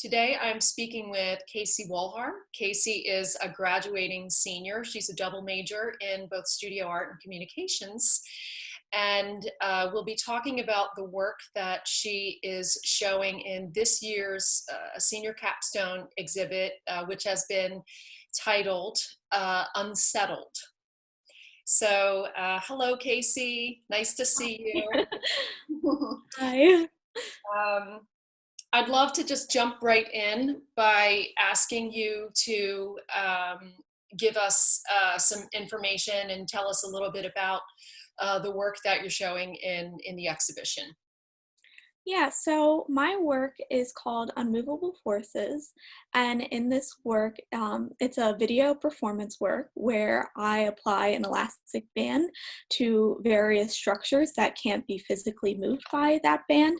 Today I'm speaking with Casey Wolhar. Casey is a graduating senior. She's a double major in both studio art and communications. And we'll be talking about the work that she is showing in this year's Senior Capstone exhibit, which has been titled Unsettled. So hello, Casey. Nice to see you. Hi. um, I'd love to just jump right in by asking you to give us some information and tell us a little bit about the work that you're showing in the exhibition. Yeah, so my work is called Unmovable Forces, and in this work, it's a video performance work where I apply an elastic band to various structures that can't be physically moved by that band,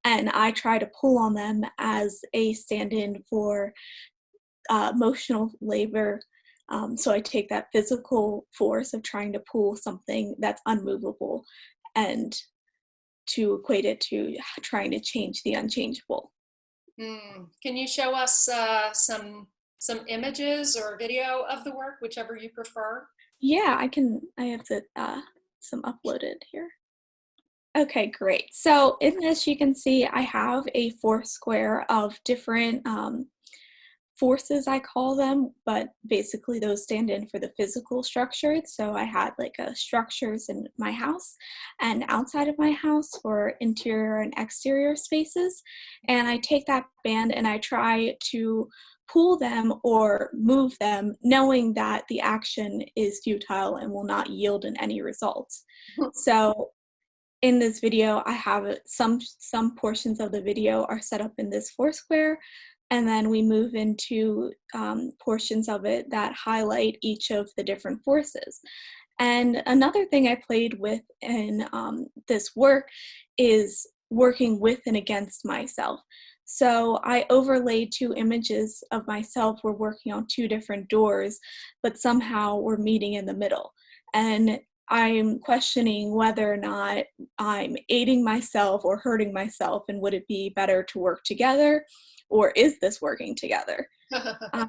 and I try to pull on them as a stand-in for emotional labor. So I take that physical force of trying to pull something that's unmovable and to equate it to trying to change the unchangeable. Can you show us some images or video of the work, whichever you prefer? Yeah, I have some uploaded here. Okay, great. So in this, you can see I have a four square of different forces, I call them, but basically those stand in for the physical structures. So I had like structures in my house and outside of my house for interior and exterior spaces. And I take that band and I try to pull them or move them, knowing that the action is futile and will not yield in any results. So in this video, I have some portions of the video are set up in this four square, and then we move into portions of it that highlight each of the different forces. And another thing I played with in this work is working with and against myself. So I overlaid two images of myself. We're working on two different doors, but somehow we're meeting in the middle. And I'm questioning whether or not I'm aiding myself or hurting myself, and would it be better to work together, or is this working together? I,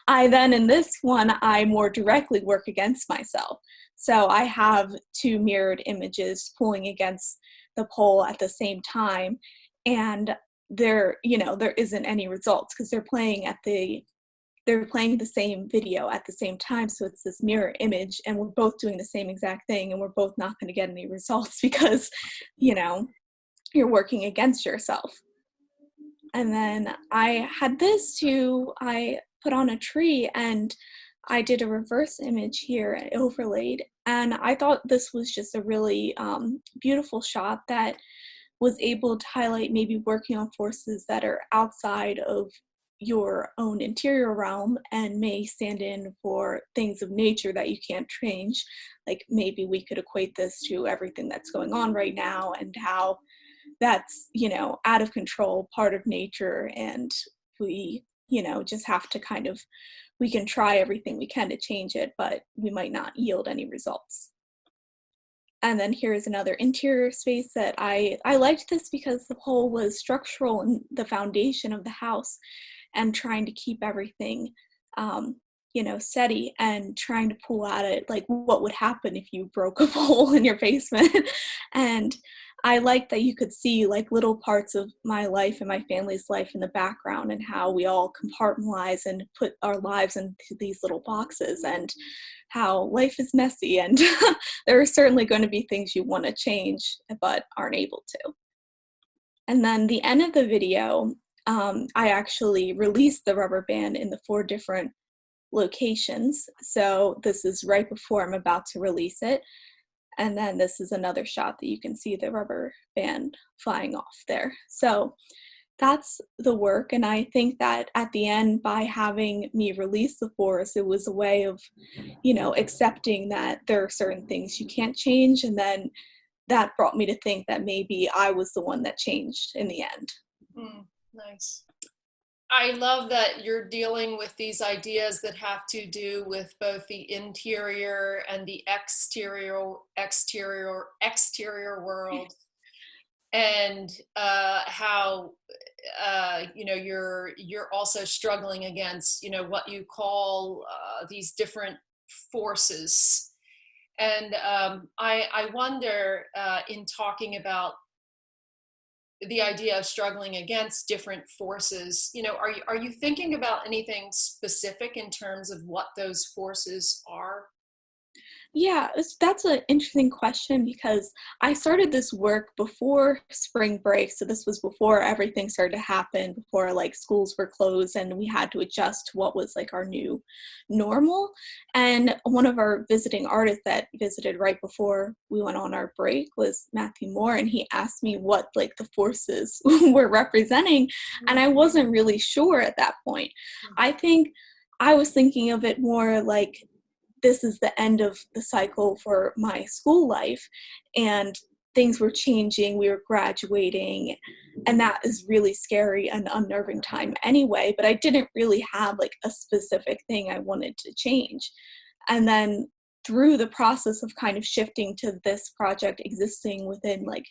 I then, in this one, I more directly work against myself. So I have two mirrored images pulling against the pole at the same time, and there isn't any results because they're playing the same video at the same time, so it's this mirror image, and we're both doing the same exact thing, and we're both not going to get any results because, you're working against yourself. And then I put on a tree, and I did a reverse image here, overlaid, and I thought this was just a really beautiful shot that was able to highlight maybe working on forces that are outside of your own interior realm and may stand in for things of nature that you can't change. Like maybe we could equate this to everything that's going on right now and how that's, out of control, part of nature, and we, just have to we can try everything we can to change it, but we might not yield any results. And then here's another interior space that I liked this because the pole was structural in the foundation of the house and trying to keep everything, steady and trying to pull at it, like what would happen if you broke a pole in your basement. And I liked that you could see like little parts of my life and my family's life in the background and how we all compartmentalize and put our lives into these little boxes and how life is messy and there are certainly going to be things you want to change but aren't able to. And then the end of the video, I actually released the rubber band in the 4 different locations. So this is right before I'm about to release it. And then this is another shot that you can see the rubber band flying off there. So that's the work. And I think that at the end, by having me release the force, it was a way of, accepting that there are certain things you can't change. And then that brought me to think that maybe I was the one that changed in the end. Nice. I love that you're dealing with these ideas that have to do with both the interior and the exterior world. and how you're also struggling against what you call these different forces. And I wonder, in talking about the idea of struggling against different forces, are you thinking about anything specific in terms of what those forces are? Yeah, that's an interesting question because I started this work before spring break. So this was before everything started to happen, before like schools were closed and we had to adjust to what was like our new normal. And one of our visiting artists that visited right before we went on our break was Matthew Moore, and he asked me what like the forces were representing. And I wasn't really sure at that point. I think I was thinking of it more like this is the end of the cycle for my school life, and things were changing, we were graduating, and that is really scary and unnerving time anyway, but I didn't really have like a specific thing I wanted to change. And then through the process of kind of shifting to this project existing within like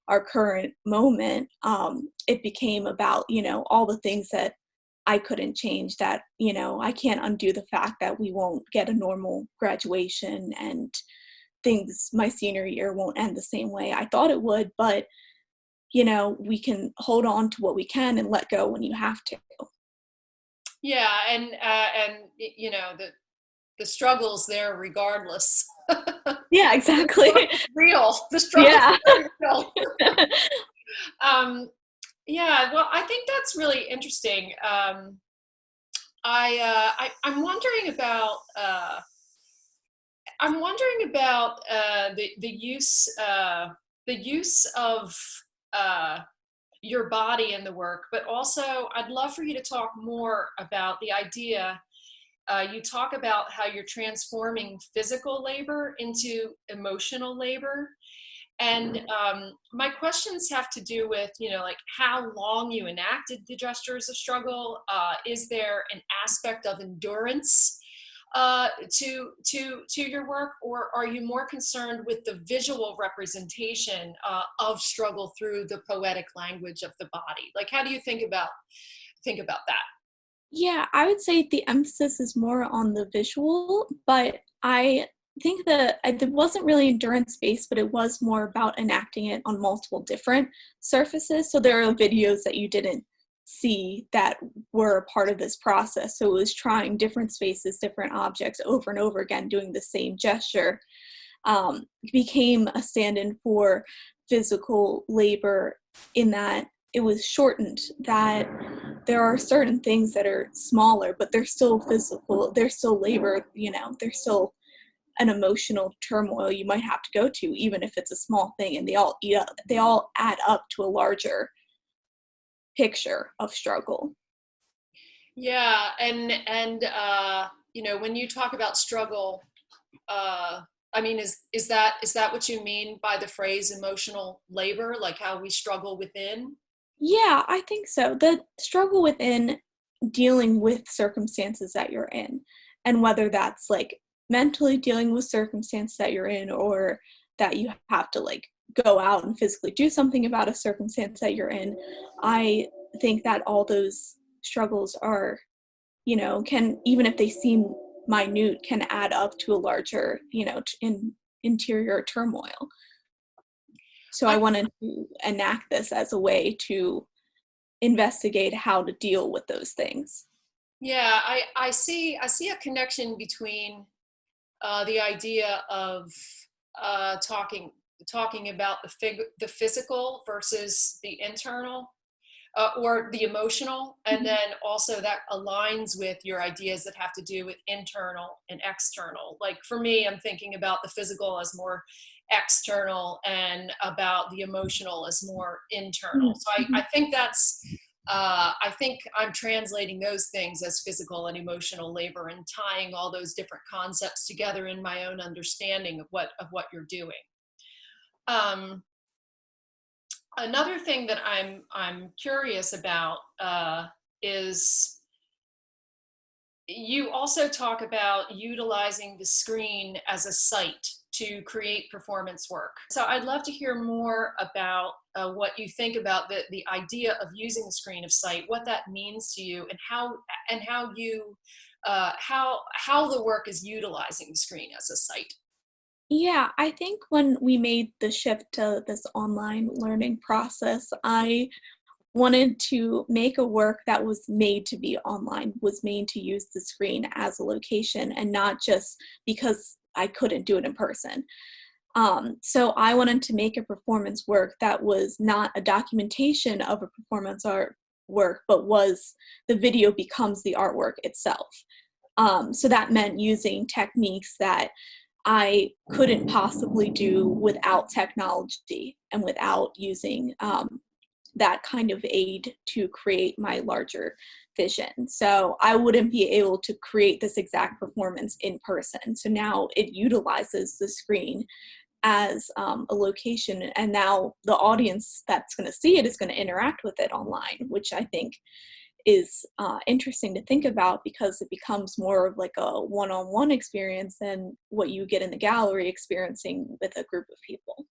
our current moment, it became about, all the things that I couldn't change, that, I can't undo the fact that we won't get a normal graduation, and things my senior year won't end the same way I thought it would, but, we can hold on to what we can and let go when you have to. Yeah, and the struggles there regardless. Yeah, The exactly. struggle's real. The struggle's Yeah. very real. um, yeah, well, I think that's really interesting. I'm wondering about the use of uh, your body in the work, but also I'd love for you to talk more about the idea. You talk about how you're transforming physical labor into emotional labor. And my questions have to do with, like how long you enacted the gestures of struggle. Is there an aspect of endurance to your work, or are you more concerned with the visual representation of struggle through the poetic language of the body? Like, how do you think about that? Yeah, I would say the emphasis is more on the visual, but I think that it wasn't really endurance based, but it was more about enacting it on multiple different surfaces. So there are videos that you didn't see that were a part of this process. So it was trying different spaces, different objects over and over again, doing the same gesture. Became a stand-in for physical labor, in that it was shortened, that there are certain things that are smaller, but they're still physical, they're still labor, they're still an emotional turmoil you might have to go to, even if it's a small thing, and they all add up to a larger picture of struggle. Yeah, and when you talk about struggle, uh, I mean, is that what you mean by the phrase emotional labor, like how we struggle within? Yeah, I think so. The struggle within dealing with circumstances that you're in, and whether that's like mentally dealing with circumstances that you're in, or that you have to like go out and physically do something about a circumstance that you're in. I think that all those struggles are, can, even if they seem minute, can add up to a larger, interior turmoil. So I I wanted to enact this as a way to investigate how to deal with those things. Yeah, I see a connection between the idea of talking about the physical versus the internal, or the emotional, and Mhm. then also that aligns with your ideas that have to do with internal and external. Like for me, I'm thinking about the physical as more external and about the emotional as more internal. Mhm. So I Mhm. think I think I'm translating those things as physical and emotional labor and tying all those different concepts together in my own understanding of what you're doing. Um, Another thing that I'm curious about is you also talk about utilizing the screen as a site. to create performance work. So I'd love to hear more about what you think about the idea of using the screen of sight, what that means to you, and how you how the work is utilizing the screen as a site. Yeah, I think when we made the shift to this online learning process, I wanted to make a work that was made to be online, was made to use the screen as a location and not just because I couldn't do it in person. So I wanted to make a performance work that was not a documentation of a performance art work, but was the video becomes the artwork itself. So that meant using techniques that I couldn't possibly do without technology and without using that kind of aid to create my larger vision. So I wouldn't be able to create this exact performance in person. So now it utilizes the screen as a location, and now the audience that's going to see it is going to interact with it online, which I think is interesting to think about because it becomes more of like a one-on-one experience than what you get in the gallery experiencing with a group of people.